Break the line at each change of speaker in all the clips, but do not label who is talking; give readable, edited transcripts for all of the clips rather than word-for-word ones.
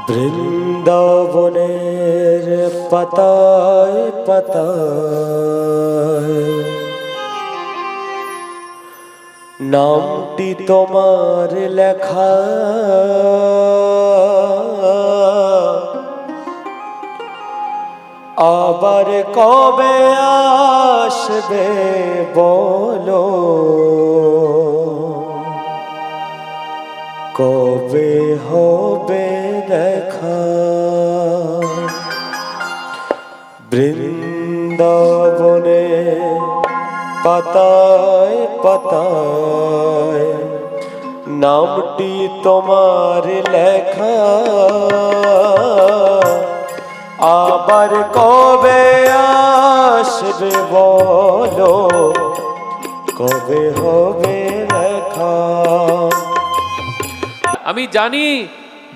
বৃন্দাবনের পাতায় পাতায় নামটি তোমার লেখা, আবার কবে আসবে বলো, কবে হবে দেখা। বৃন্দাবনে পাতায় পাতায় নামটি তোমার লেখা, আবার কবে আসবে বলো, কবে হবে দেখা।
আমি জানি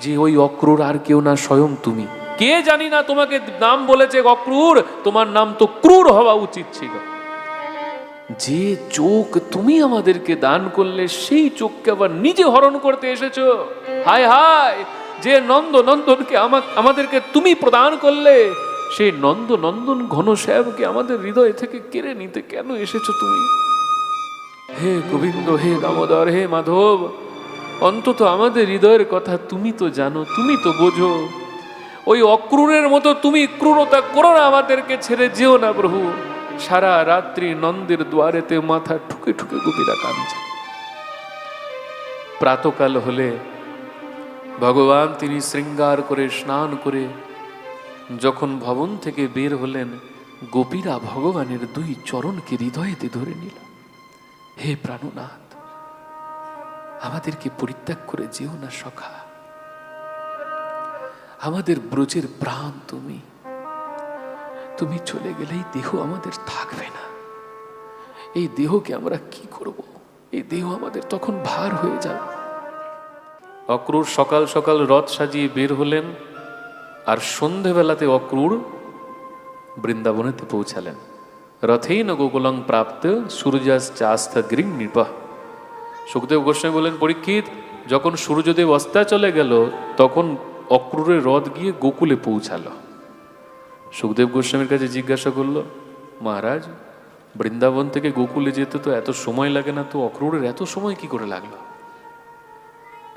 যে ওই অক্রূর আর কেউ না, স্বয়ং তুমি। কে জানি না তোমাকে নাম বলেছে অক্রূর, তোমার নাম তো ক্রূর হওয়া উচিত ছিল। যে চোখ তুমি আমাদেরকে দান করলে, সেই চোখকে আবার নিজে হরণ করতে এসেছো। হায় হায়, যে নন্দ নন্দনকে আমাদেরকে তুমি প্রদান করলে, সেই নন্দ নন্দন ঘনশ্যামকে আমাদের হৃদয় থেকে কেড়ে নিতে কেন এসেছো তুমি? হে গোবিন্দ, হে দামোদর, হে মাধব, অন্তত আমাদের হৃদয়ের কথা তুমি তো জানো, তুমি তো বোঝো। ওই অক্রূরের মতো তুমি ক্রূরতা করো না, আমাদেরকে ছেড়ে যেও না প্রভু। সারা রাত্রি নন্দের দুয়ারেতে মাথা ঠুকে ঠুকে গোপীরা কাঁদছে। প্রাতকাল হলে ভগবান তিনি শৃঙ্গার করে স্নান করে যখন ভবন থেকে বের হলেন, গোপীরা ভগবানের দুই চরণকে হৃদয়েতে ধরে নিল। হে প্রাণনাথ, আমাদেরকে পরিত্যাগ করে যেও না সখা, আমাদের ব্রজের প্রাণ তুমি। তুমি চলে গেলেই দেহ আমাদের থাকবে না। এই দেহকে আমরা কি করব? এই দেহ আমাদের তখন ভার হয়ে যাবে। অক্রূর সকাল সকাল রথ সাজিয়ে বের হলেন, আর সন্ধেবেলাতে অক্রূর বৃন্দাবনেতে পৌঁছালেন। রথেন গোকুলং প্রাপ্ত সূর্যাস্ত গৃহ নৃপঃ। সুখদেব গোস্বামী বলেন, পরীক্ষিত, যখন সূর্যদেব অস্তাচলে গেল, তখন অক্রূরের রথ গিয়ে গোকুলে পৌঁছালো। সুখদেব গোস্বামীর কাছে জিজ্ঞাসা করলো, মহারাজ, বৃন্দাবন থেকে গোকুলে যেতে তো এত সময় লাগে না, তো অক্রূরের এত সময় কি করে লাগলো?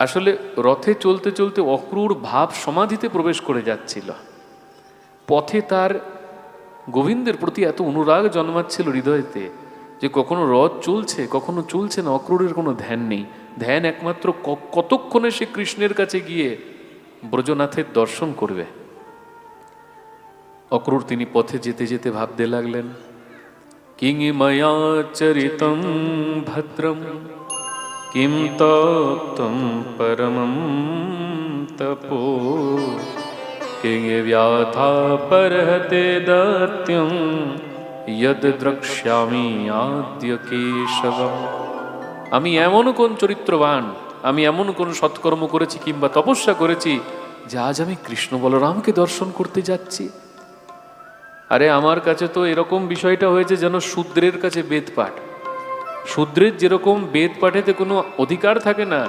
আসলে রথে চলতে চলতে অক্রূর ভাব সমাধিতে প্রবেশ করে যাচ্ছিল। পথে তার গোবিন্দের প্রতি এত অনুরাগ জন্মাচ্ছিল হৃদয়তে, যে কখনো রথ চলছে, কখনো চলছে না, অক্রূরের কোনো ধ্যান নেই। ধ্যান একমাত্র কতক্ষণে সে কৃষ্ণের কাছে গিয়ে ব্রজনাথের দর্শন করবে। অক্রূর তিনি পথে যেতে যেতে ভাবতে লাগলেন, কিং ময়া চরিতম ভদ্রম কিম তপ্তম পরমম তপো কিং ব্যাথা পরহতে দত্যম যদ দ্রক্ষ্যামি আদ্য কেশবম। আমি এমন কোন চরিত্রবান, আমি এমন কোন সৎকর্ম করেছি কিংবা তপস্যা করেছি যে আজ আমি কৃষ্ণ বলরামকে দর্শন করতে যাচ্ছি। আরে আমার কাছে তো এরকম বিষয়টা হয়েছে যেন শূদ্রের কাছে বেদ পাঠ। শূদ্রের যেরকম বেদ পাঠেতে কোনো অধিকার থাকে না,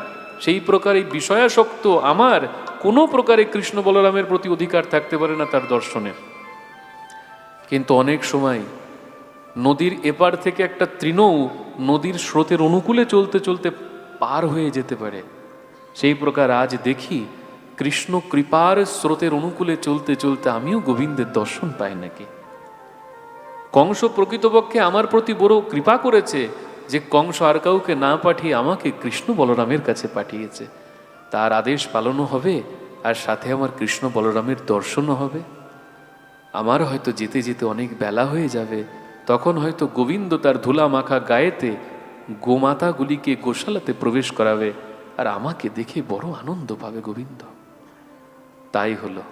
সেই প্রকার এই বিষয়াসক্ত আমার কোনো প্রকারে কৃষ্ণ বলরামের প্রতি অধিকার থাকতে পারে না তার দর্শনের। কিন্তু অনেক সময় নদীর এপার থেকে একটা তৃণও নদীর স্রোতের অনুকূলে চলতে চলতে পার হয়ে যেতে পারে। সেই প্রকার আজ দেখি কৃষ্ণ কৃপার স্রোতের অনুকূলে চলতে চলতে আমিও গোবিন্দের দর্শন পাই নাকি। কংস প্রকৃতপক্ষে আমার প্রতি বড় কৃপা করেছে যে কংস আর কাউকে না পাঠিয়ে আমাকে কৃষ্ণ বলরামের কাছে পাঠিয়েছে। তার আদেশ পালনও হবে, আর সাথে আমার কৃষ্ণ বলরামের দর্শনও হবে। আমার হয়তো যেতে যেতে অনেক বেলা হয়ে যাবে, তখন হয়তো গোবিন্দ তার ধুলা মাখা গায়েতে গোমাতাগুলিকে গোশালাতে প্রবেশ করাবে, আর আমাকে দেখে বড় আনন্দ পাবে গোবিন্দ। তাই হলো,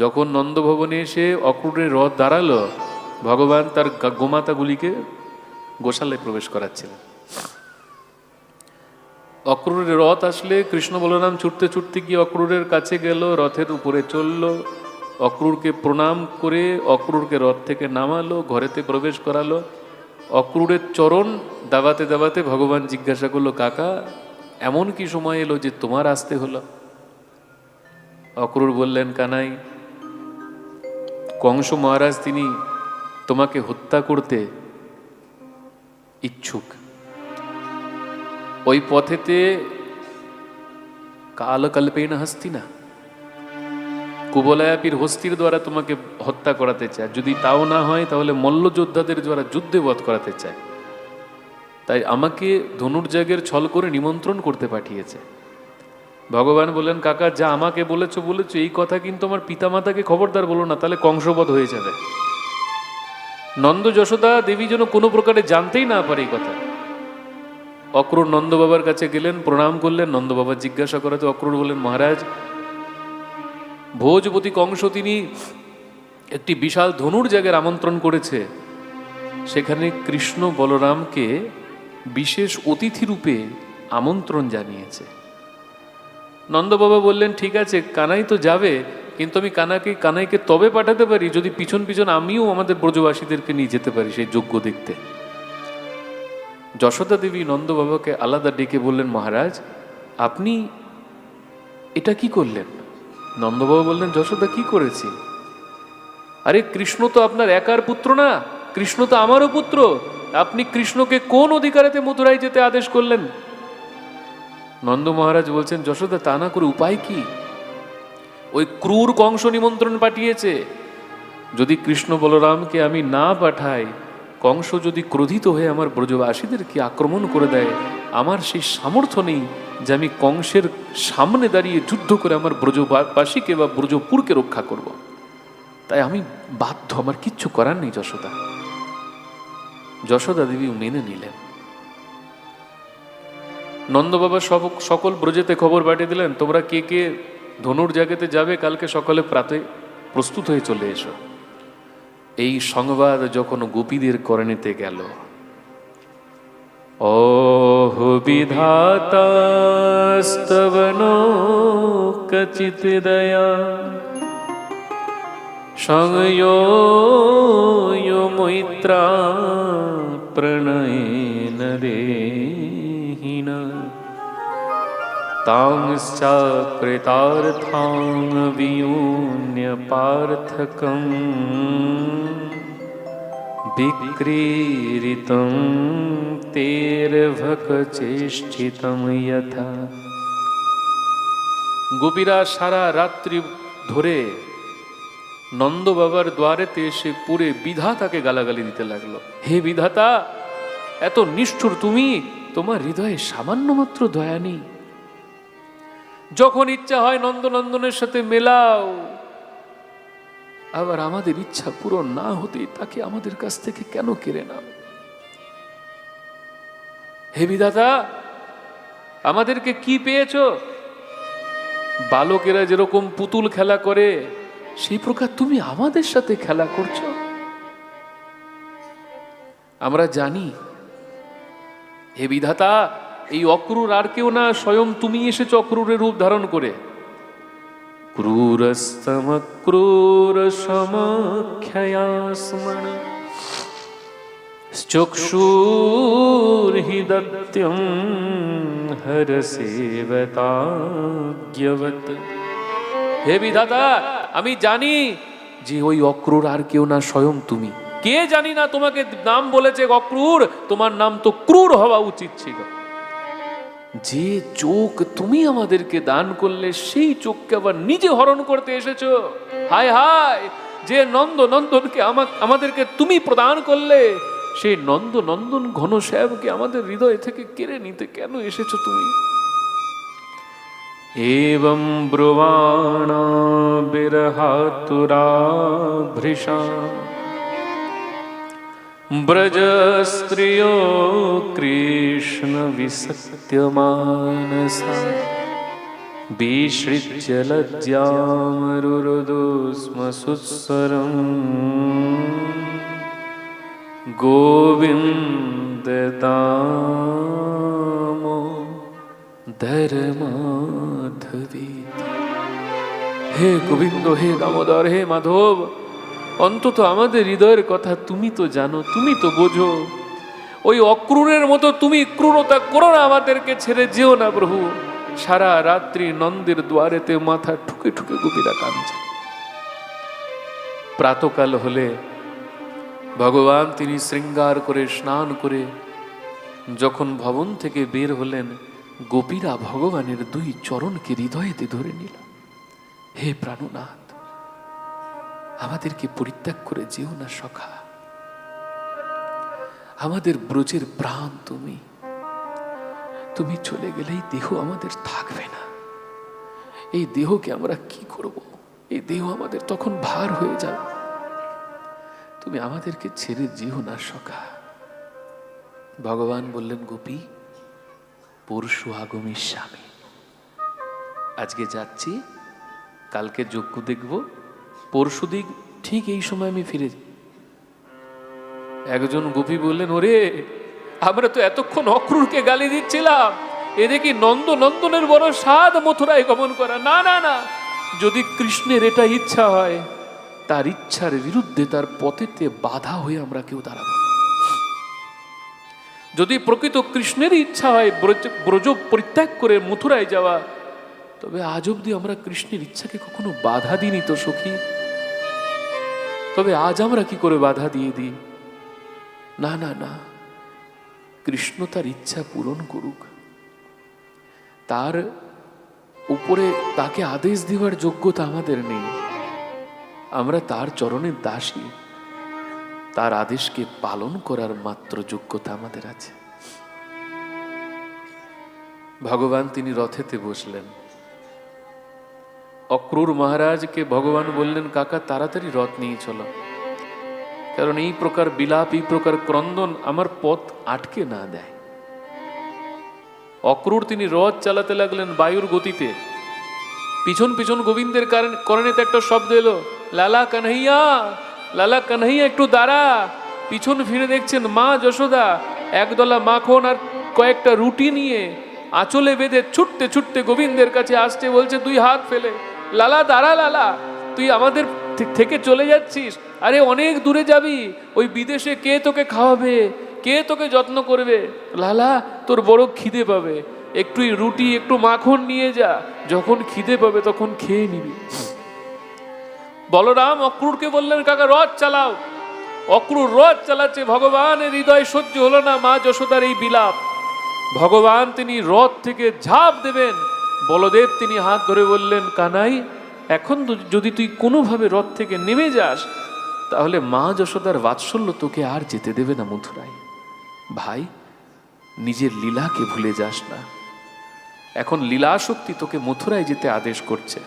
যখন নন্দভবনে এসে অক্রূরের রথ দাঁড়ালো, ভগবান তার গোমাতাগুলিকে গোশালায় প্রবেশ করাচ্ছিলেন। অক্রূরের রথ আসলে কৃষ্ণ বলরাম ছুটতে ছুটতে গিয়ে অক্রূরের কাছে গেল, রথের উপরে চলল, অক্রূরকে প্রণাম করে অক্রূরকে রথ থেকে নামালো, ঘরেতে প্রবেশ করালো। অক্রূরের চরণ দাবাতে দাবাতে ভগবান জিজ্ঞাসা করলো, কাকা, এমন কি সময় এলো যে তোমার আসতে হলো? অক্রূর বললেন, কানাই, কংস মহারাজ তিনি তোমাকে হত্যা করতে ইচ্ছুক। ওই পথেতে কালকল্পেন হস্তি না, কুবলয়াপির হস্তির দ্বারা তোমাকে হত্যা করাতে চায়। যদি তাও না হয় তাহলে মল্লযোদ্ধাদের দ্বারা যুদ্ধে বধ করাতে চায়। তাই আমাকে ধনুর্যাগের ছল করে নিমন্ত্রণ করতে পাঠিয়েছে। ভগবান বললেন, কাকা যা আমাকে বলেছো বলেছো, এই কথা কিন্তু আমার পিতামাতাকে খবরদার বলো না, তাহলে কংসবধ হয়ে যাবে। নন্দ যশোদা দেবী যেন কোনো প্রকারে জানতেই না পারে এই কথা। অক্রূর নন্দ বাবার কাছে গেলেন, প্রণাম করলেন। নন্দ বাবা জিজ্ঞাসা করাতে অক্রূর বললেন, মহারাজ, ভোজপতি কংস তিনি একটি বিশাল ধনুর্যাগের আমন্ত্রণ করেছে। সেখানে কৃষ্ণ বলরামকে বিশেষ অতিথি রূপে আমন্ত্রণ জানিয়েছে। নন্দ বাবা বললেন, ঠিক আছে, কানাই তো যাবে, কিন্তু আমি কানাইকে তবে পাঠাতে পারি যদি পিছন পিছন আমিও আমাদের ব্রজবাসীদেরকে নিয়ে যেতে পারি সেই যজ্ঞ দেখতে। যশোদা দেবী নন্দ বাবাকে আলাদা ডেকে বললেন, মহারাজ আপনি এটা কি করলেন? নন্দবাবা বললেন, যশোদা কি করেছি? আরে কৃষ্ণ তো আপনার একার পুত্র না, কৃষ্ণ তো আমারও পুত্র। আপনি কৃষ্ণকে কোন অধিকারেতে মথুরায় যেতে আদেশ করলেন? নন্দ মহারাজ বলছেন, যশোদা তা না করে উপায় কি? ওই ক্রূর কংস নিমন্ত্রণ পাঠিয়েছে। যদি কৃষ্ণ বলরামকে আমি না পাঠাই, কংস যদি ক্রোধিত হয়ে আমার ব্রজবাসীদেরকে আক্রমণ করে দেয়, আমার সেই সামর্থ্য নেই যে আমি কংসের সামনে দাঁড়িয়ে যুদ্ধ করে আমার ব্রজবাসীকে বা ব্রজপুরকে রক্ষা করব। তাই আমি বাধ্য, আমার কিচ্ছু করার নেই যশোদা। যশোদা দেবী মেনে নিলেন। নন্দ বাবা সকল ব্রজেতে খবর পাঠিয়ে দিলেন, তোমরা কে কে ধনুর্যাগেতে যাবে কালকে সকালে প্রাতে প্রস্তুত হয়ে চলে এসো। এই সংবাদ যখন গোপীদের করণেতে গেল, ওহ বিধাতাস্তবনো কচিত দয়া সংয়ো মৈত্রা প্রণয়েন দেহিনা তাংশ্চাকৃতার্থাং বিಯೂನ್ಯ পার্থকং বিক্রীড়িতং তের্ভকচেষ্টিতং যথা। গোপীরা সারা রাত্রি ধরে নন্দ বাবার দ্বারেতে এসে পুরে বিধাতাকে গালাগালি দিতে লাগলো। হে বিধাতা, এত নিষ্ঠুর তুমি, তোমার হৃদয়ে সামান্য মাত্র দয়া নেই। যখন ইচ্ছা হয় নন্দনন্দনের সাথে মেলাও, আবার আমাদের ইচ্ছা পূরণ না হতেই তাকে আমাদের কাছ থেকে কেন কেড়ে নাও? হে বিধাতা, আমাদেরকে কি পেয়েছ? বালকেরা যেরকম পুতুল খেলা করে সেই প্রকার তুমি আমাদের সাথে খেলা করছো। আমরা জানি হে বিধাতা, এই অক্রূর আর কেউ না, স্বয়ং তুমি এসেছ অক্রূরের রূপ ধারণ করে। ক্রূরস্তম ক্রূর সমখ্যয়াস্মন চক্ষুর্হিদত্যম হরসেবতাজ্ঞবত। হে বিধাতা, আমি জানি যে ওই অক্রূর আর কেউ না, স্বয়ং তুমি। কে জানি না তোমাকে নাম বলেছে অক্রূর, তোমার নাম তো ক্রূর হওয়া উচিত ছিল। যে চোখ তুমি আমাদেরকে দান করলে সেই চোখকে আবার নিজে হরণ করতে এসেছো। হায় হায়, যে নন্দনকে আমাদেরকে তুমি প্রদান করলে, সেই নন্দন ঘনশ্যামকে আমাদের হৃদয় থেকে কেড়ে নিতে কেন এসেছো তুমি? एवं ब्रुवाणा बिरहातुरा भृशा ब्रज स्त्रियो कृष्ण विसत्यमानसा विसृज्य लज्जामरुरुदु स्म सुस्वरम् गोविन्द दामो ধর্মাধবী। হে গোবিন্দ, হে দামোদর, হে মাধব, অন্তত আমাদের হৃদয়ের কথা তুমি তো জানো, তুমি তো বোঝো। ওই অক্রূরের মতো তুমি ক্রূরতা করো না, আমাদেরকে ছেড়ে যেও না প্রভু। সারা রাত্রি নন্দের দুয়ারেতে মাথা ঠুকে ঠুকে গোপীরা কাঁদছে। প্রাতকাল হলে ভগবান তিনি শৃঙ্গার করে স্নান করে যখন ভবন থেকে বের হলেন, গোপীরা ভগবানের দুই চরণকে হৃদয়েতে ধরে নিল। হে প্রাণনাথ, আমাদেরকে পরিত্যাগ করে যেও না সখা, আমাদের ব্রজের প্রাণ তুমি, তুমি চলে গেলেই দেহ আমাদের থাকবে না। এই দেহকে আমরা কি করব? এই দেহ আমাদের তখন ভার হয়ে যাবে। তুমি আমাদেরকে ছেড়ে যেও না সখা। ভগবান বললেন, গোপী, পরশু আগমী স্বামী, আজকে যাচ্ছি, কালকে যজ্ঞ দেখব, পরশু দিন ঠিক এই সময় আমি ফিরে। একজন গোপী বললেন, ওরে, আমরা তো এতক্ষণ অক্রূরকে গালি দিচ্ছিলাম, এ দেখি নন্দনের বড় স্বাদ মথুরায় গমন করা। না না না, যদি কৃষ্ণের এটা ইচ্ছা হয়, তার ইচ্ছার বিরুদ্ধে তার পথেতে বাধা হয়ে আমরা কেউ দাঁড়াবো। যদি প্রকৃত কৃষ্ণের ইচ্ছা হয় ব্রজ পরিত্যাগ করে মথুরায় যাওয়া, তবে আজ অব্দি আমরা কৃষ্ণের ইচ্ছাকে কখনো বাধা দিইনি তো সখী। তবে আজ আমরা কি করে বাধা দিয়ে দিই? না না না, কৃষ্ণ তার ইচ্ছা পূরণ করুক, তার উপরে তাকে আদেশ দেওয়ার যোগ্যতা আমাদের নেই। আমরা তার চরণের দাসী, তার আদেশকে পালন করার মাত্র যোগ্যতা আমাদের আছে। ভগবান তিনি রথেতে বসলেন। অক্রূর মহারাজকে ভগবান বললেন, কাকা তাড়াতাড়ি রথ নিয়ে চলো, কারণ এই প্রকার বিলাপ, এই প্রকার ক্রন্দন আমার পথ আটকে না দেয়। অক্রূর তিনি রথ চালাতে লাগলেন বায়ুর গতিতে। পিছন পিছন গোবিন্দের করণেতে একটা শব্দ এলো, লালা কানহাইয়া, লালা কানহাইয়া, একটু দাঁড়া। পিছন ফিরে দেখছেন মা যশোদা একদলা মাখন আর কয়েকটা রুটি নিয়ে আঁচলে বেঁধে ছুটতে ছুটতে গোবিন্দের কাছে আসছে। বলছে, দুই হাত ফেলে, লালা দাঁড়া, লালা তুই আমাদের থেকে চলে যাচ্ছিস? আরে অনেক দূরে যাবি, ওই বিদেশে কে তোকে খাওয়াবে, কে তোকে যত্ন করবে? লালা, তোর বড় খিদে পাবে, একটু রুটি একটু মাখন নিয়ে যা, যখন খিদে পাবে তখন খেয়ে নিবি। বলরাম অক্রূরকে বললেন, কাকা রথ চালাও। অক্রূর রথ চালাচ্ছে, ভগবানের হৃদয় সহ্য হলো না মা যশোদার এই বিলাপ। ভগবান তিনি রথ থেকে ঝাঁপ দেবেন, বলদেব তিনি হাত ধরে বললেন, কানাই, এখন যদি তুই কোনোভাবে রথ থেকে নেমে যাস, তাহলে মা যশোদার বাৎসল্য তোকে আর যেতে দেবে না মথুরায়। ভাই, নিজের লীলাকে ভুলে যাস না। এখন লীলা শক্তি তোকে মথুরায় যেতে আদেশ করছে।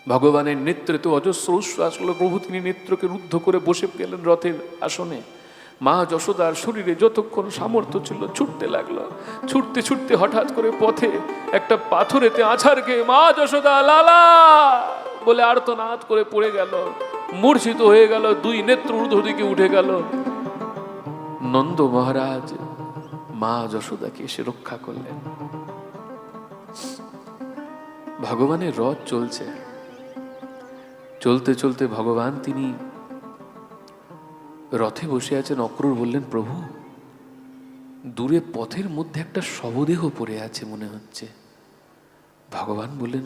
ভগবানের নেত্রে তো অজস্র উচ্ছ্বাস হলো। প্রভু তিনি নেত্রকে রুদ্ধ করে বসে গেলেন রথের আসনে। মা যশোদার শরীরে যতক্ষণ সামর্থ্য ছিল ছুটতে লাগলো। ছুটতে ছুটতে হঠাৎ করে পথে একটা পাথরেতে আছাড় খেয়ে মা যশোদা লালা বলে আর্তনাদ করে পড়ে গেল, মূর্ছিত হয়ে গেল, দুই নেত্র ঊর্ধ্ব দিকে উঠে গেল। নন্দ মহারাজ মা যশোদাকে এসে রক্ষা করলেন। ভগবানের রথ চলছে, চলতে চলতে ভগবান তিনি রথে বসে আছেন। অক্রূর বললেন, প্রভু, দূরে পথের মধ্যে একটা শবদেহ পড়ে আছে মনে হচ্ছে। ভগবান বললেন,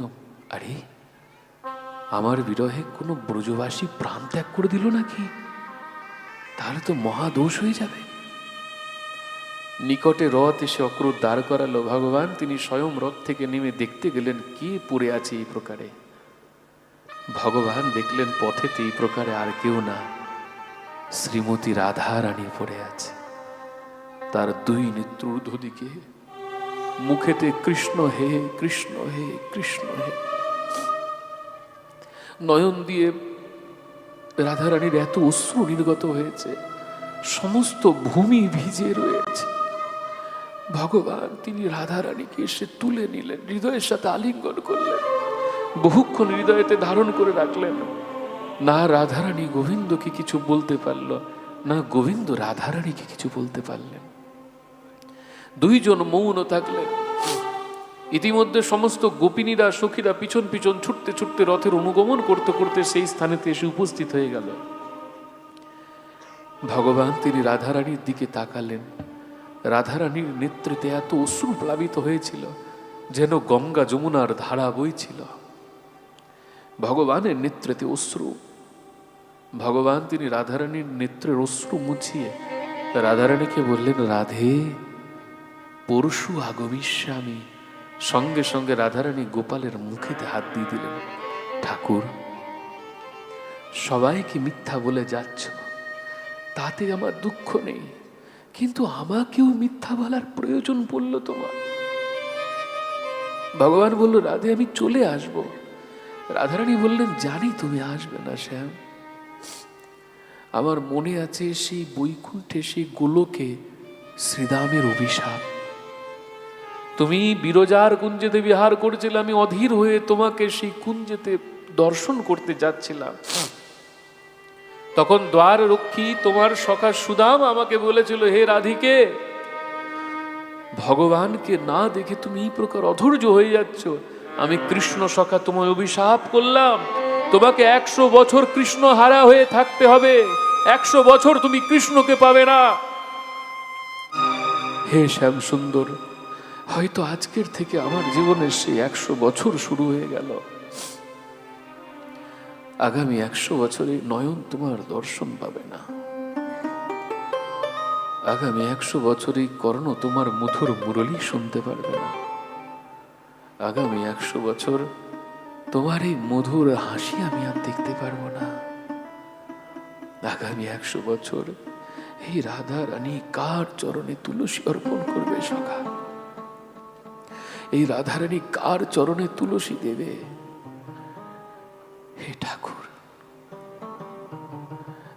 আরে, আমার বিরহে কোনো ব্রজবাসী প্রাণ ত্যাগ করে দিল নাকি? তাহলে তো মহাদোষ হয়ে যাবে। নিকটে রথ এসে অক্রূর দাঁড় করালো। ভগবান তিনি স্বয়ং রথ থেকে নেমে দেখতে গেলেন কে পড়ে আছে এই প্রকারে। ভগবান দেখলেন পথেতে এই প্রকারে আর কেউ না, শ্রীমতী রাধা রানী পড়ে আছে। তার দুই নেত্র ঊর্ধ্ব দিকে, মুখেতে কৃষ্ণ হে কৃষ্ণ হে কৃষ্ণ হে। নয়ন দিয়ে রাধা রানীর এত অশ্রু নির্গত হয়েছে, সমস্ত ভূমি ভিজে রয়েছে। ভগবান তিনি রাধা রানীকে এসে তুলে নিলেন, হৃদয়ের সাথে আলিঙ্গন করলেন, বহুক্ষণ হৃদয়েতে ধারণ করে রাখলেন। না রাধারানী গোবিন্দকে কিছু বলতে পারল, না গোবিন্দ রাধারানীকে কিছু বলতে পারলেন। দুইজন মৌন থাকলেন। ইতিমধ্যে সমস্ত গোপিনীরা সখীরা পিছন পিছন ছুটতে ছুটতে রথের অনুগমন করতে করতে সেই স্থানেতে এসে উপস্থিত হয়ে গেল। ভগবান তিনি রাধারানীর দিকে তাকালেন। রাধারানীর নেত্রেতে এত অশ্রু প্লাবিত হয়েছিল, যেন গঙ্গা যমুনার ধারা বইছিল। ভগবানের নেত্রেতে অশ্রু। ভগবান তিনি রাধারানীর নেত্রের অশ্রু মুছিয়ে রাধারানীকে বললেন, রাধে পরশু আগমিষ্যামি। সঙ্গে সঙ্গে রাধারানী গোপালের মুখেতে হাত দিয়ে দিলেন। ঠাকুর, সবাইকে মিথ্যা বলে যাচ্ছ, তাতে আমার দুঃখ নেই, কিন্তু আমাকেও মিথ্যা বলার প্রয়োজন পড়ল তোমার। ভগবান বলল, রাধে আমি চলে আসব। রাধারানী বললেন, জানি তুমি আসবে না শ্যাম। আমার মনে আছে সেই বৈকুণ্ঠে, সেই গোলকে শ্রীরামের অভিশাপ। তুমি বিরজার কুঞ্জেতে বিহার করেছিলে, আমি অধীর হয়ে তোমাকে সেই কুঞ্জেতে দর্শন করতে যাচ্ছিলাম। তখন দ্বার রক্ষী তোমার সখা সুদাম আমাকে বলেছিল, হে রাধিকে, ভগবানকে না দেখে তুমি এই প্রকার অধৈর্য হয়ে যাচ্ছ। আমি কৃষ্ণ সখা তোমায় অভিশাপ করলাম, তোমাকে 100 বছর কৃষ্ণ হারা হয়ে থাকতে হবে, 100 বছর তুমি কৃষ্ণকে পাবে না। হে শ্যাম সুন্দর, হয়তো আজকের থেকে আমার জীবনের সেই 100 বছর শুরু হয়ে গেল। আগামী 100 বছরে নয়ন তোমার দর্শন পাবে না। আগামী 100 বছরে কর্ণ তোমার মধুর মুরলী শুনতে পারবে না। আগামী 100 বছর তোমার এই মধুর হাসি আমি আর দেখতে পারবো না। আগামী 100 বছর এই রাধা রানী কার চরণে তুলসী অর্পণ করবে সখা? এই রাধা রানী কার চরণে তুলসী দেবে? হে ঠাকুর,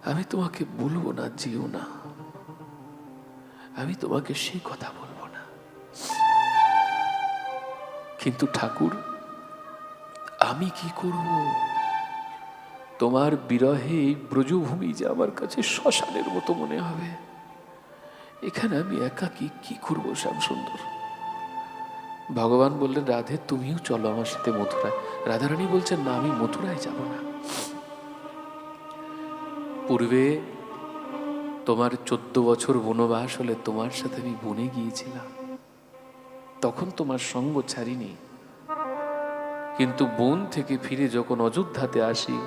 আমি তোমাকে বলবো না যেও না, আমি তোমাকে সেই কথা বলবো না, কিন্তু ঠাকুর আমি কি করব? তোমার বিরহে এই ব্রজভূমি যে আমার কাছে শ্মশানের মতো মনে হবে। এখানে আমি একাকী কি করবো শ্যাম সুন্দর? ভগবান বললেন, রাধে তুমিও চলো আমার সাথে মথুরায়। রাধারানী বলছেন, না, আমি মথুরায় যাব না। পূর্বে তোমার 14 বছর বনবাস হলে তোমার সাথে আমি বনে গিয়েছিলাম, তখন তোমার সঙ্গ ছাড়িনি। কিন্তু বন থেকে ফিরে যখন অযোধ্যাতে আসি,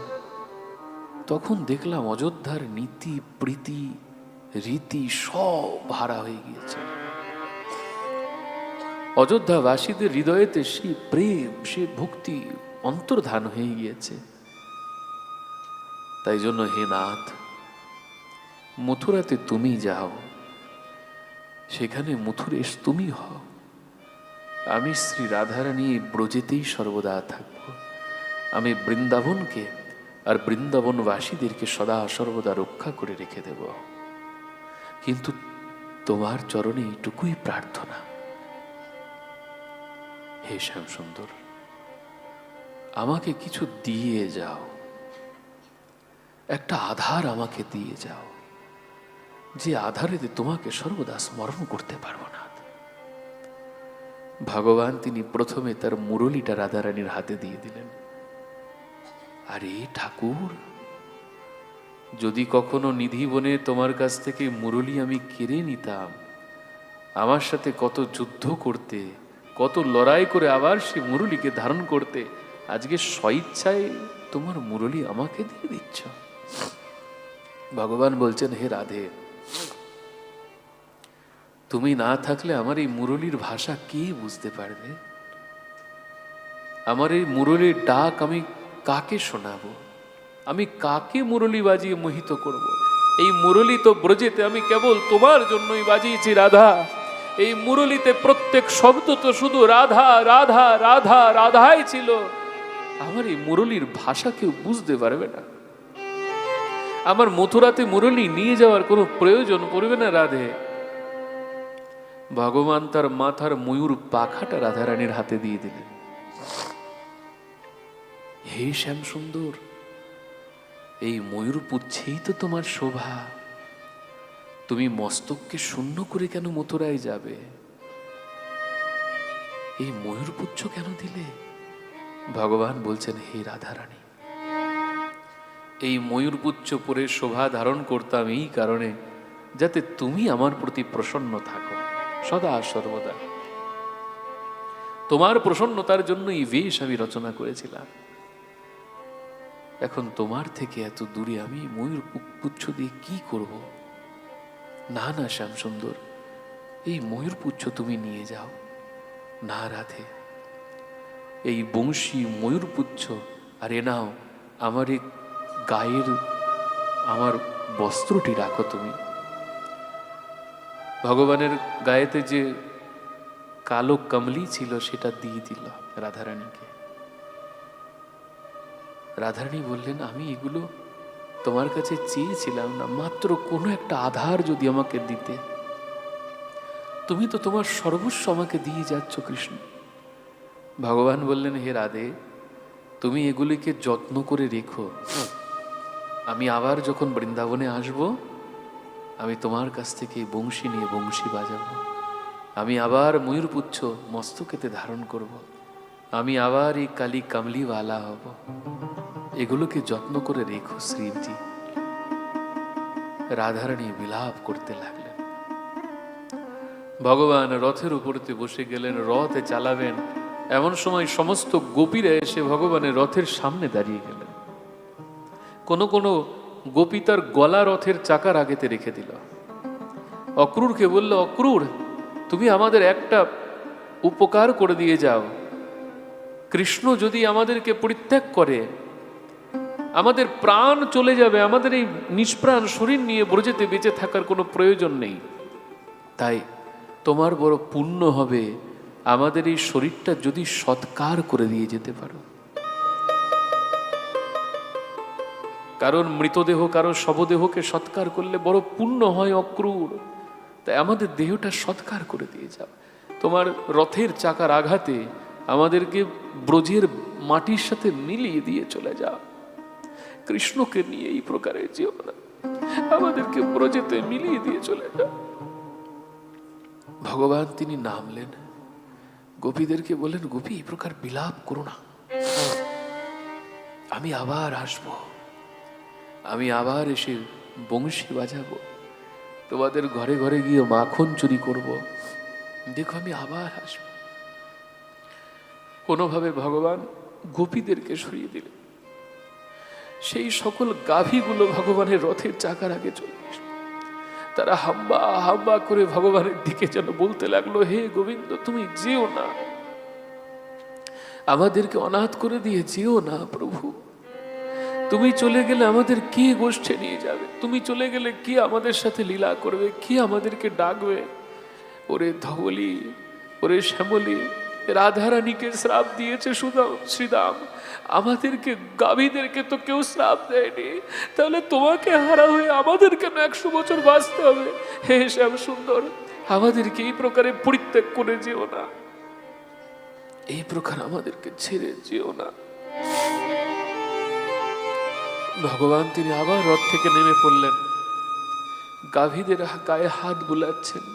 তখন দেখলাম অযোধ্যার নীতি প্রীতি রীতি সব ভাড়া হয়ে গিয়েছে। অযোধ্যাবাসীদের হৃদয়েতে সে প্রেম, সে ভক্তি অন্তর্ধান হয়ে গিয়েছে। তাই জন্য হে নাথ, মথুরাতে তুমি যাও, সেখানে মথুরেশ তুমি হও। আমি শ্রী রাধারানী ব্রজেতেই সর্বদা থাকব। আমি বৃন্দাবনকে আর বৃন্দাবনবাসীদেরকে সদা সর্বদা রক্ষা করে রেখে দেব। কিন্তু তোমার চরণে এইটুকুই প্রার্থনা, হে শ্যাম সুন্দর, আমাকে কিছু দিয়ে যাও, একটা আধার আমাকে দিয়ে যাও, যে আধারে তোমাকে সর্বদা স্মরণ করতে পারবো না। ভগবান তিনি প্রথমে তার মুরলীটা রাধারানীর হাতে দিয়ে দিলেন। আরে ঠাকুর, যদি কখনো নিধি বনে তোমার কাছ থেকে মুরলী আমি কেড়ে নিতাম, আমার সাথে কত যুদ্ধ করতে, কত লড়াই করে আবার সে মুরলীকে ধারণ করতে, আজকে স্বইচ্ছায় তোমার মুরলী আমাকে দিয়ে দিচ্ছ। ভগবান বলছেন, হে রাধে, তুমি না থাকলে আমার এই মুরলীর ভাষা কে বুঝতে পারবে? আমার এই মুরলীর ডাক আমি কাকে শোনাবো? আমি কাকে মুরলী বাজিয়ে মোহিত করব? এই মুরলী তো ব্রজেতে আমি কেবল তোমার জন্যই বাজিয়েছি রাধা। এই মুরলীতে প্রত্যেক শব্দ তো শুধু রাধা রাধা রাধা রাধাই ছিল। আমার এই মুরলীর ভাষা কেউ বুঝতে পারবে না। আমার মথুরাতে মুরলী নিয়ে যাওয়ার কোনো প্রয়োজন পড়বে না রাধে। ভগবান তার মাথার ময়ূর পাখাটা রাধারানীর হাতে দিয়ে দিলেন। হে শ্যাম সুন্দর, এই ময়ূর পুচ্ছেই তো তোমার শোভা। তুমি মস্তককে শূন্য করে কেন মথুরায় যাবে? এই ময়ূর পুচ্ছ কেন দিলে? ভগবান বলছেন, হে রাধারানী, এই ময়ূর পুচ্ছ পরে শোভা ধারণ করতাম এই কারণে, যাতে তুমি আমার প্রতি প্রসন্ন থাকো সদা সর্বদা। তোমার প্রসন্নতার জন্য এই বেশ আমি রচনা করেছিলাম। এখন তোমার থেকে এত দূরে আমি ময়ূর পুচ্ছ দিয়ে কি করব? না না শ্যাম সুন্দর, এই ময়ূর পুচ্ছ তুমি নিয়ে যাও। না রাধে, এই বংশী ময়ূর পুচ্ছ আর এ নাও আমার এই গায়ের আমার বস্ত্রটি রাখো তুমি। ভগবানের গায়েতে যে কালো কমলি ছিল সেটা দিয়ে দিল রাধারানীকে। রাধারানী বললেন, আমি এগুলো তোমার কাছে চেয়েছিলাম না, মাত্র কোনো একটা আধার যদি আমাকে দিতে। তুমি তো তোমার সর্বস্ব আমাকে দিয়ে যাচ্ছ কৃষ্ণ। ভগবান বললেন, হে রাধে, তুমি এগুলিকে যত্ন করে রেখো। আমি আবার যখন বৃন্দাবনে আসব, আমি তোমার কাছ থেকে বংশী নিয়ে বংশী বাজাবো। আমি আবার ময়ূরপুচ্ছ মস্তকেতে ধারণ করব। আমি আবার এই কালী কামলিওয়ালা হব। এগুলোকে যত্ন করে রেখো শ্রীজি। রাধারানী বিলাপ করতে লাগলেন। ভগবান রথের উপরতে বসে গেলেন, রথে চালাবেন। এমন সময় সমস্ত গোপীরা এসে ভগবানের রথের সামনে দাঁড়িয়ে গেলেন। কোনো কোনো গোপী তার গলা রথের চাকার আগেতে রেখে দিল। অক্রূরকে বলল, অক্রূর, তুমি আমাদের একটা উপকার করে দিয়ে যাও। কৃষ্ণ যদি আমাদেরকে পরিত্যাগ করে, আমাদের প্রাণ চলে যাবে, আমাদের এই নিষ্প্রাণ শরীর নিয়ে ব্রজেতে বেঁচে থাকার কোনো প্রয়োজন নেই। তাই তোমার বড় পুণ্য হবে আমাদের এই শরীরটা যদি সৎকার করে দিয়ে যেতে পারো। কারণ মৃতদেহ, কারো শবদেহকে সৎকার করলে বড় পুণ্য হয় অক্রূর। তাই আমাদের দেহটা সৎকার করে দিয়ে যাও। তোমার রথের চাকার আঘাতে আমাদেরকে ব্রজের মাটির সাথে মিলিয়ে দিয়ে চলে যাও। কৃষ্ণকে নিয়ে এই প্রকারের যেও না, আমাদেরকে ব্রজেতে মিলিয়ে দিয়ে চলে যাও। ভগবান তিনি নামলেন, গোপীদেরকে বললেন, গোপী এই প্রকার বিলাপ করো না, আমি আবার আসব। আমি আবার এসে বংশী বাজাবো, তোমাদের ঘরে ঘরে গিয়ে মাখন চুরি করব। দেখো আমি আবার আসব। কোনোভাবে ভগবান গোপীদেরকে সরিয়ে দিলেন। সেই সকল গাভীগুলো ভগবানের রথের চাকার আগে চলে আসলো। তারা হাম্বা হাম্বা করে ভগবানের দিকে যেন বলতে লাগলো, হে গোবিন্দ, তুমি যেও না, আমাদেরকে অনাথ করে দিয়ে যেও না প্রভু। তুমি চলে গেলে আমাদের কে গোষ্ঠে নিয়ে যাবে? তুমি চলে গেলে কে আমাদের সাথে লীলা করবে? কে আমাদেরকে ডাকবে? ওরে ধবলি, ওরে শ্যামলী, রাধারানীকে শ্রাপ দিয়েছে শ্রীদাম, আমাদেরকে গাভীদেরকে তো কেউ শ্রাপ দেয়নি। তাহলে তোমাকে হারা হয়ে আমাদের কেন 100 বছর বাঁচতে হবে? হে শ্যাম সুন্দর, আমাদেরকে এই প্রকারে পরিত্যাগ করে যেও না, এই প্রকার আমাদেরকে ছেড়ে যেও না। ভগবান তিনি আবার রথ থেকে নেমে পড়লেন, গাভীদের গায়ে হাত বুলাচ্ছেন।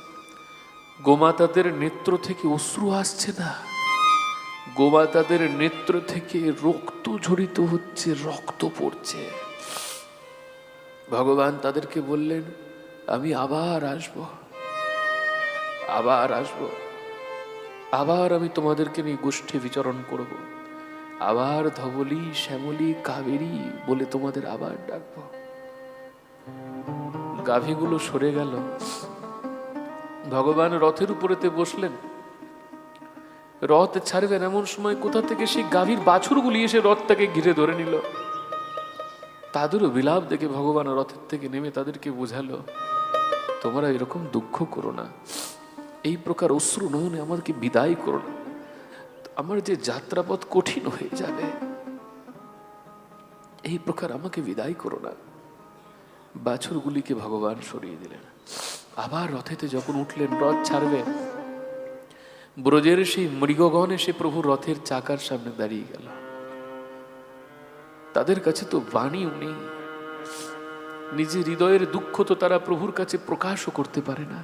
গোমাতাদের নেত্র থেকে অশ্রু আসছে না, গোমাতাদের নেত্র থেকে রক্ত ঝরিত হচ্ছে, রক্ত পড়ছে। ভগবান তাদেরকে বললেন, আমি আবার আসব, আবার আসব, আবার আমি তোমাদেরকে নিয়ে গোষ্ঠী বিচরণ করব, আবার ধবলি, শ্যামলী, কাবেরী বলে তোমাদের আবার ডাকবো। গাভীগুলো সরে গেল। ভগবান রথের উপরেতে বসলেন, রথ ছাড়বেন এমন সময় কোথা থেকে সেই গাভীর বাছুরগুলি এসে রথটাকে ঘিরে ধরে নিল। তাদেরও বিলাপ দেখে ভগবান রথের থেকে নেমে তাদেরকে বোঝালো, তোমরা এরকম দুঃখ করো না, এই প্রকার অশ্রু নয়নে আমাদেরকে বিদায় করো না, আমার যে যাত্রাপথ কঠিন হয়ে যাবে, এই প্রকার আমাকে বিদায় করো না। বাছুরগুলিকে ভগবান সরিয়ে দিলেন। আবার রথেতে যখন উঠলেন, রথ ছাড়বে, ব্রজের সেই মৃগগণ এসে প্রভু রথের চাকার সামনে দাঁড়িয়ে গেল। তাদের কাছে তো বাণীও নেই, নিজের হৃদয়ের দুঃখ তো তারা প্রভুর কাছে প্রকাশও করতে পারে না,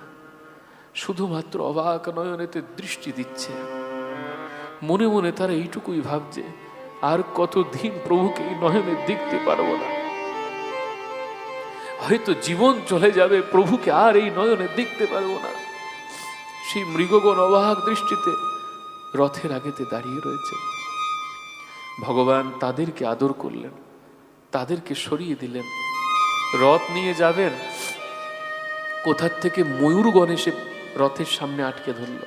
শুধুমাত্র অবাক নয়নেতে দৃষ্টি দিচ্ছে। মনে মনে তারা এইটুকুই ভাবছে, আর কতদিন প্রভুকে এই নয়নে দেখতে পারবো না, হয়তো জীবন চলে যাবে, প্রভুকে আর এই নয়নে দেখতে পারবো না। সেই মৃগগণ অবাক দৃষ্টিতে রথের আগেতে দাঁড়িয়ে রয়েছে। ভগবান তাদেরকে আদর করলেন, তাদেরকে সরিয়ে দিলেন। রথ নিয়ে যাবেন, কোথার থেকে ময়ূরগণ এসে রথের সামনে আটকে ধরল।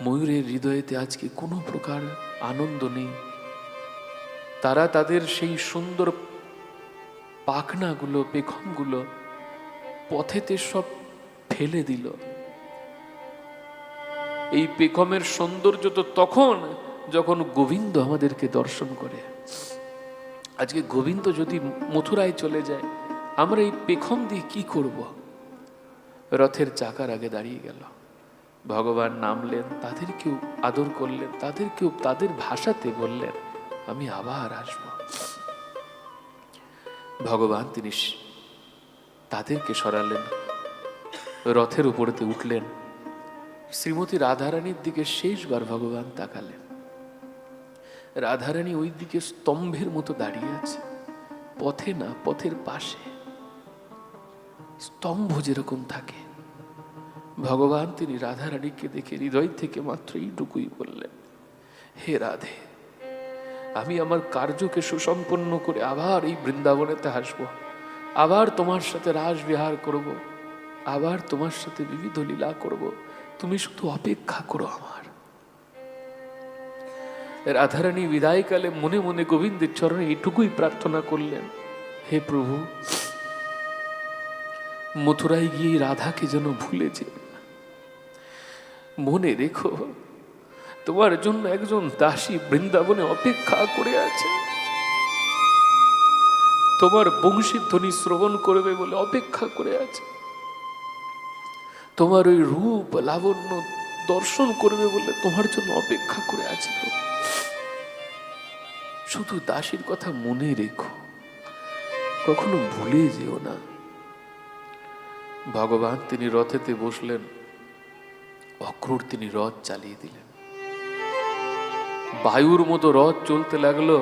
ময়ূরের হৃদয়েতে আজকে কোনো প্রকার আনন্দ নেই। তারা তাদের সেই সুন্দর পাখনাগুলো, পেখমগুলো পথেতে সব ফেলে দিল। এই পেখমের সৌন্দর্য তো তখন যখন গোবিন্দ আমাদেরকে দর্শন করে। আজকে গোবিন্দ যদি মথুরায় চলে যায়, আমরা এই পেখম দিয়ে কি করব? রথের চাকার আগে দাঁড়িয়ে গেল, ভগবান নামলেন, তাদেরকেও আদর করলেন, তাদেরকেও তাদের ভাষাতে বললেন আমি আবার আসব। ভগবান তিনি তাদেরকে সরালেন, রথের উপরেতে উঠলেন। শ্রীমতী রাধারানীর দিকে শেষবার ভগবান তাকালেন। রাধারানী ওই দিকে স্তম্ভের মতো দাঁড়িয়ে আছে, পথে না, পথের পাশে স্তম্ভ যেরকম থাকে। ভগবান তিনি রাধারানীকে দেখে হৃদয় থেকে মাত্র এইটুকুই বললেন, হে রাধে, আমি আমার কার্যকে সুসম্পন্ন করে আবার এই বৃন্দাবনেতে আসব, আবার তোমার সাথে রাস বিহার করব, আবার তোমার সাথে বিবিধ লীলা করব, তুমি শুধু অপেক্ষা করো আমার। রাধারানী বিদায়কালে মনে মনে গোবিন্দের চরণে এইটুকুই প্রার্থনা করলেন, হে প্রভু, মথুরায় গিয়ে রাধাকে যেন ভুলে যেও না। মনে রেখো, তোমার জন্য একজন দাসী বৃন্দাবনে অপেক্ষা করে আছে, তোমার বংশী ধ্বনি শ্রবণ করবে বলে অপেক্ষা করে আছে, তোমার ওই রূপ লাবণ্য দর্শন করবে বলে তোমার জন্য অপেক্ষা করে আছে। শুধু দাসীর কথা মনে রেখো, কখনো ভুলে যেও না। ভগবান তিনি রথেতে বসলেন, অক্রূর তিনি রথ চালিয়ে দিলেন। বায়ুর মতো রথ চলতে লাগলো।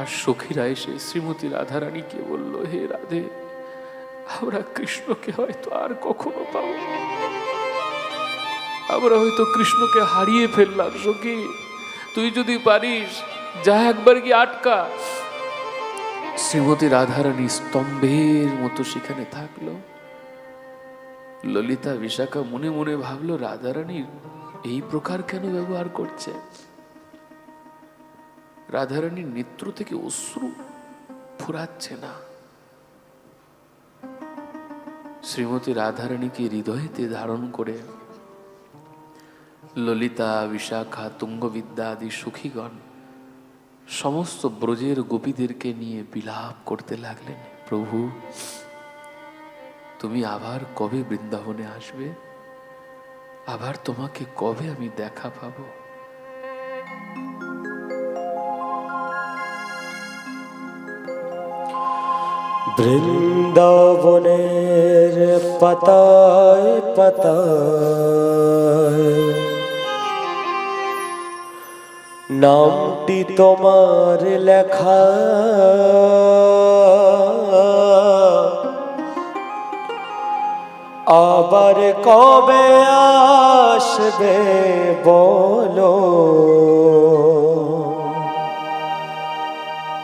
আর সখীরা এসে শ্রীমতী রাধারানীকে বলল, হে রাধে, আমরা কৃষ্ণকে হয়তো আর কখনো পাবো, আমরা হয়তো কৃষ্ণকে হারিয়ে ফেললাম। সখী, তুই যদি পারিস যা একবার কি আটকা। শ্রীমতী রাধারানী স্তম্ভের মতো সেখানে থাকলো। ললিতা বিশাখা মনে মনে ভাবলো, রাধারানীর এই প্রকার কেন ব্যবহার করছে? রাধারানীর নেত্র থেকে অশ্রু ফুরাচ্ছে না। শ্রীমতী রাধারানীকে হৃদয়েতে ধারণ করে ললিতা, বিশাখা, তুঙ্গবিদ্যা আদি সখীগণ সমস্ত ব্রজের গোপীদেরকে নিয়ে বিলাপ করতে লাগলেন, প্রভু, তুমি আবার কবে বৃন্দাবনে আসবে? আবার তোমাকে কবে আমি দেখা পাবো?
বৃন্দাবনের পাতায় পাতায় নামটি তোমার লেখা, আবার কবে আসবে বলো,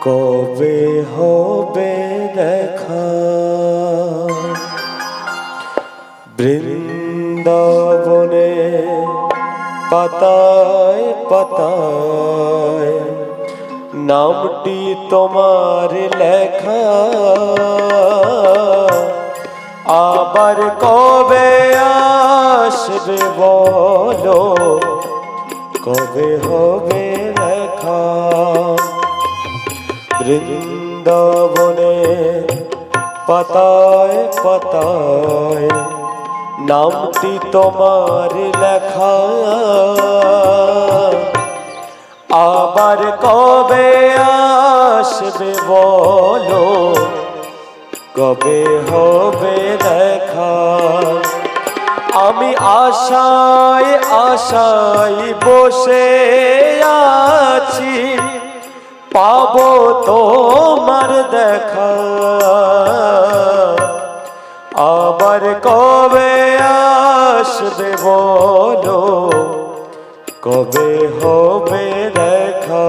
কবে হবে দেখা? বৃন্দাবনে পাতায় পাতায় নামটি তোমার লেখা, আবার কবে আসবে বলো, কবে হবে দেখা? বৃন্দাবনে পাতায় পাতায় নামটি তোমার লেখা, আবার কবে আসবে বলো, কবে হবে দেখা? আমি আশায় আশায় বসে আছি, পাবো তোমার দেখা, আবার কবে আসবে বলো, কবে হবে দেখা।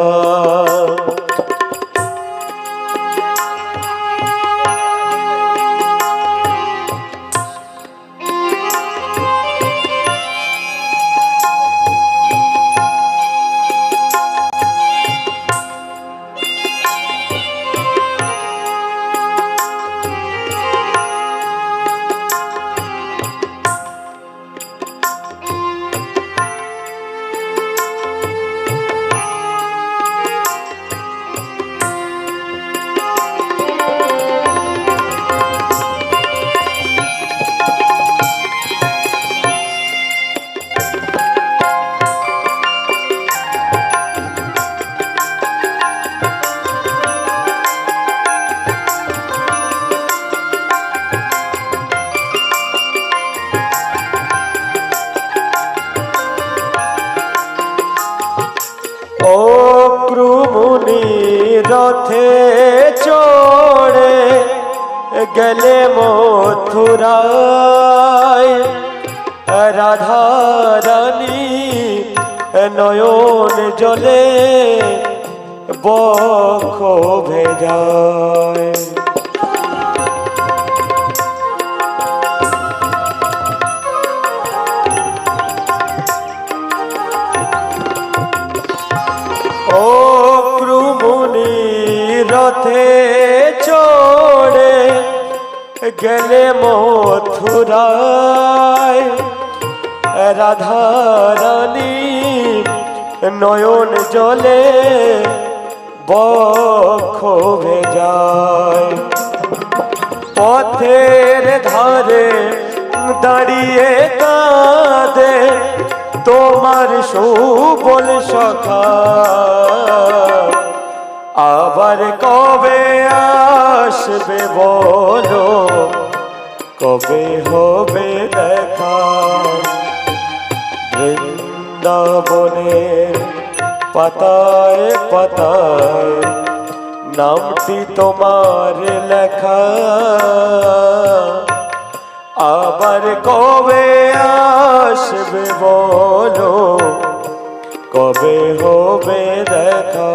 ও ক্রুমুনি রথে চড়ে গেলে মথুরায়, রাধা রানী নয়ন জলে বক্ষ ভেজায়। ও ক্রুমুনি রথে চড়ে গেলে মথুরায়, রাধা রানী নয়ন জলে বক্ষ ভেজায়। পথের ধারে দাঁড়িয়ে কাঁদে তোমার সুবল সখা, আবার কবে আসবে বলো, কবে হবে দেখা। বৃন্দাবনের পাতায় পাতায় নামটি তোমার লেখা, আবার কবে আসবে বলো, কবে হবে দেখা।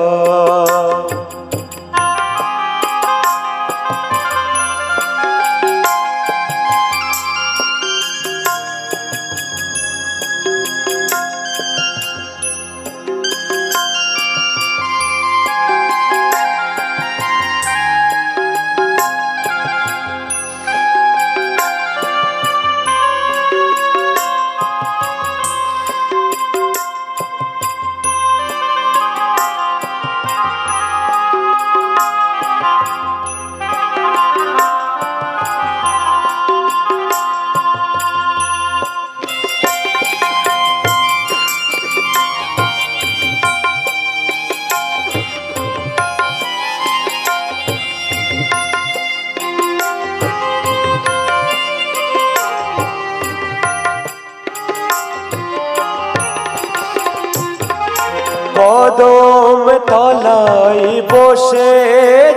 কদম তলায় বসে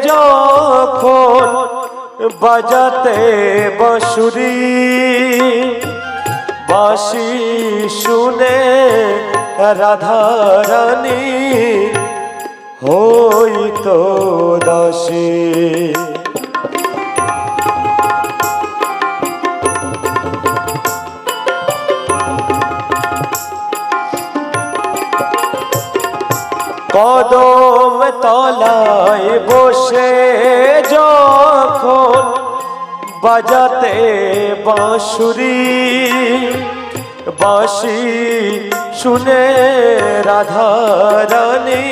যখন বাজাতে বাঁশুরি, বাঁশি শুনে রাধা রানী হইতো দাসী। কদম তলায় বসে যখন বাজাতে বাঁশুরি, বাঁশি শুনে রাধা রানী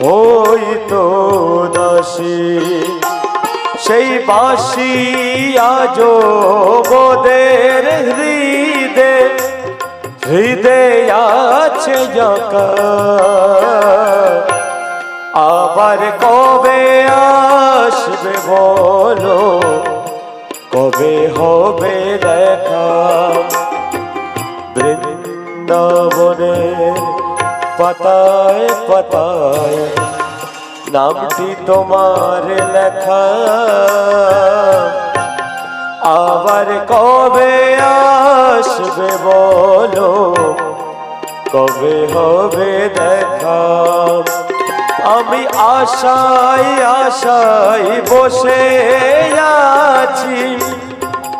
হইতো দাসী। সেই বাঁশি আজো মোদের হৃদে হৃদয় আছে জাকা, আবার কবে আসবে বলো, কবে হবে দেখা। বৃন্দাবনের পাতায় পাতায় নামটি তোমার লেখা, আবার কবে আসবে বলো, কবে হবে দেখা। আমি আশায় আশায় বসে আছি,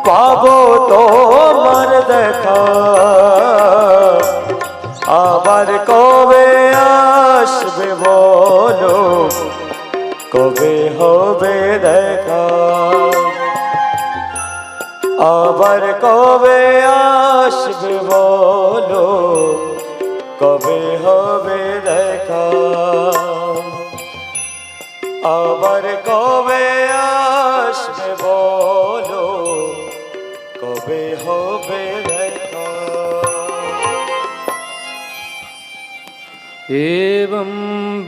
পাবো তোমার দেখা। আবার কবে আসবে বলো, কবে হবে দেখা। আবার কবে আসবে বলো, কবে হবে দেখা। আবার কবে আসবে বলো, কবে হবে দেখা।
एवं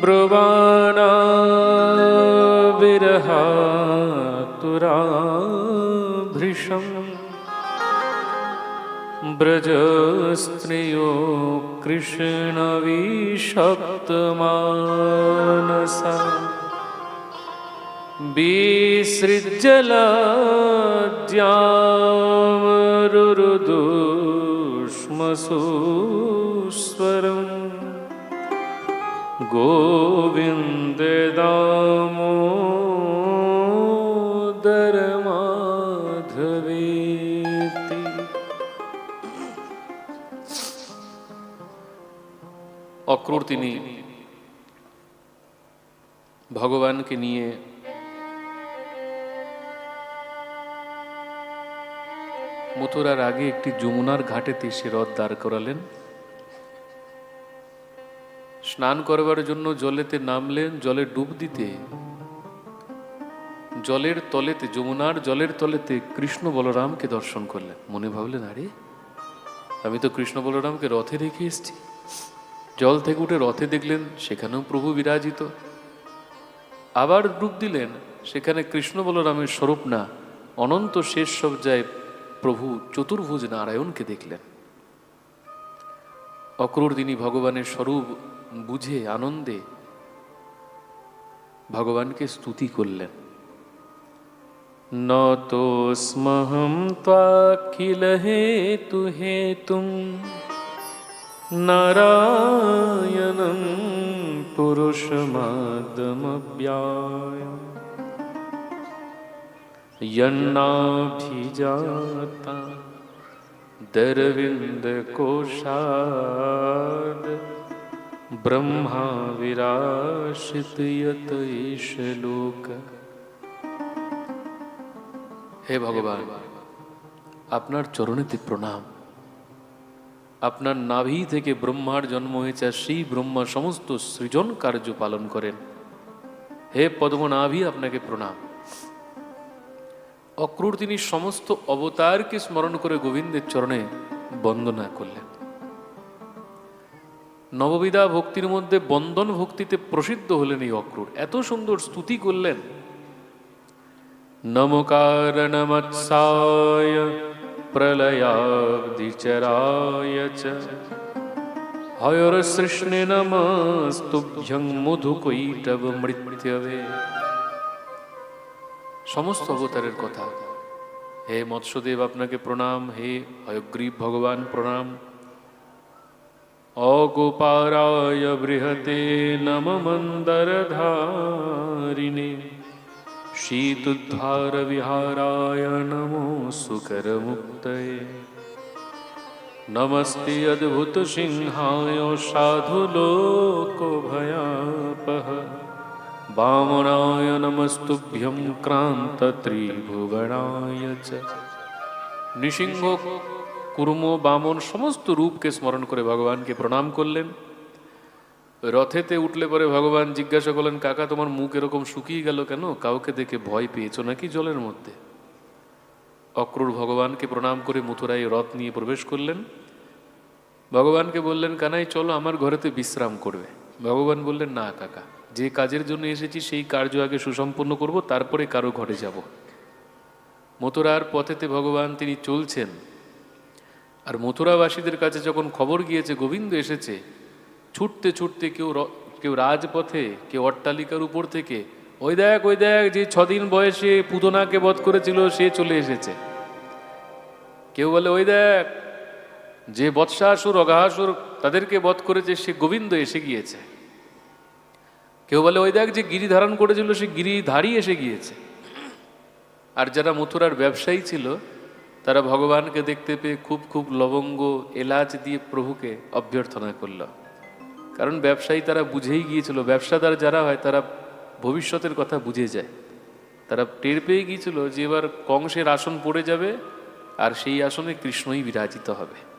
ब्रुवाणा विरहातुराभृशम् ब्रजस्त्रियो कृष्णविषक्तमानसा विसृज्यलज्जामरुरुदुष्मसुस्वरम् गोविन्द दामोदर माधवेति। অক্রূর তিনি ভগবানকে নিয়ে মথুরার আগে একটি যমুনার ঘাটেতে সে রথ দাঁড় করালেন। স্নান করবার জন্য জলেতে নামলেন, জলে ডুব দিতে জলের তলেতে, যমুনার জলের তলেতে কৃষ্ণ বলরামকে দর্শন করলেন। মনে ভাবলেন, আরে আমি তো কৃষ্ণ বলরামকে রথে রেখে এসেছি। জল থেকে উঠে রথে দেখলেন সেখানেও প্রভু বিরাজিত। আবার ডুব দিলেন, সেখানে কৃষ্ণ বলরামের স্বরূপ না, অনন্ত শেষ সজ্জায় প্রভু চতুর্ভুজ নারায়ণকে দেখলেন। অক্রূর তিনি ভগবানের স্বরূপ বুঝে আনন্দে ভগবানকে স্তুতি করলেন। নতোস্মহং ত্বাখিল হেতু হেতুং নারায়ণং পুরুষমাদমব্যায়ম यन्नाभिजाता दरविंद कोशाद ब्रह्मा विराशित यत ईश लोक। हे भगवान, আপনার চরণেতে প্রণাম। আপনার নাভি থেকে ব্রহ্মার জন্ম হয়েছে, সেই ব্রহ্মা সমস্ত সৃজন কার্য পালন করেন। হে পদ্মনাভি, আপনাকে প্রণাম। অক্রূর তিনি সমস্ত অবতারকে স্মরণ করে গোবিন্দের চরণে বন্দনা করলেন। নববিধা ভক্তির মধ্যে বন্দন ভক্তিতে প্রসিদ্ধ হলেন এই অক্রূর। এত সুন্দর স্তুতি করলেন। নমো কারণমৎসায় প্রলয়াব্দিচরায় চ হয়রসৃষ্ণে নমস্তুভ্যং মধুকৈটব মৃত্যবে। সমস্ত অবতারের কথা। হে মৎস্যদেব, আপনাকে প্রণাম। হে হয়গ্রীব ভগবান, প্রণাম। অগোপারায় বৃহতে নম মন্দরধারিণে শীতোদ্ধার বিহারায় নমো সুকরমুক্তয়ে নমস্তে অদ্ভুত সিংহায় সাধু লোক ভয়াপহ বামনায় নমস্তুভ্যং ক্রান্ত ত্রিভুবনায় চ। নৃসিংহ, কুর্ম, বামন সমস্ত রূপকে স্মরণ করে ভগবানকে প্রণাম করলেন। রথেতে উঠলে পরে ভগবান জিজ্ঞাসা করলেন, কাকা তোমার মুখ এরকম শুকিয়ে গেল কেন? কাউকে দেখে ভয় পেয়েছো নাকি জলের মধ্যে? অক্রূর ভগবানকে প্রণাম করে মথুরায় রথ নিয়ে প্রবেশ করলেন। ভগবানকে বললেন, কানাই চলো আমার ঘরেতে বিশ্রাম করবে। ভগবান বললেন, না কাকা, যে কাজের জন্য এসেছি সেই কার্য আগে সুসম্পন্ন করব, তারপরে কারো ঘরে যাব। মথুরার পথেতে ভগবান তিনি চলছেন। আর মথুরাবাসীদের কাছে যখন খবর গিয়েছে গোবিন্দ এসেছে, ছুটতে ছুটতে কেউ রাজপথে, কেউ অট্টালিকার উপর থেকে, ওই দেখ যে 6 দিন বয়সে পুতনাকে বধ করেছিল সে চলে এসেছে। কেউ বলে, ওই দেখ যে বৎসাসুর অঘাসুর তাদেরকে বধ করেছে সে গোবিন্দ এসে গিয়েছে। কেউ বলে ওই দেখ যে গিরি ধারণ করেছিল সে গিরিধারী এসে গিয়েছে। আর যারা মথুরার ব্যবসায়ী ছিল তারা ভগবানকে দেখতে পেয়ে খুব খুব লবঙ্গ এলাচ দিয়ে প্রভুকে অভ্যর্থনা করল। কারণ ব্যবসায়ী তারা বুঝেই গিয়েছিল, ব্যবসাদার যারা হয় তারা ভবিষ্যতের কথা বুঝে যায়। তারা টের পেয়ে গিয়েছিল যে এবার কংসের আসন পড়ে যাবে আর সেই আসনে কৃষ্ণই বিরাজিত হবে।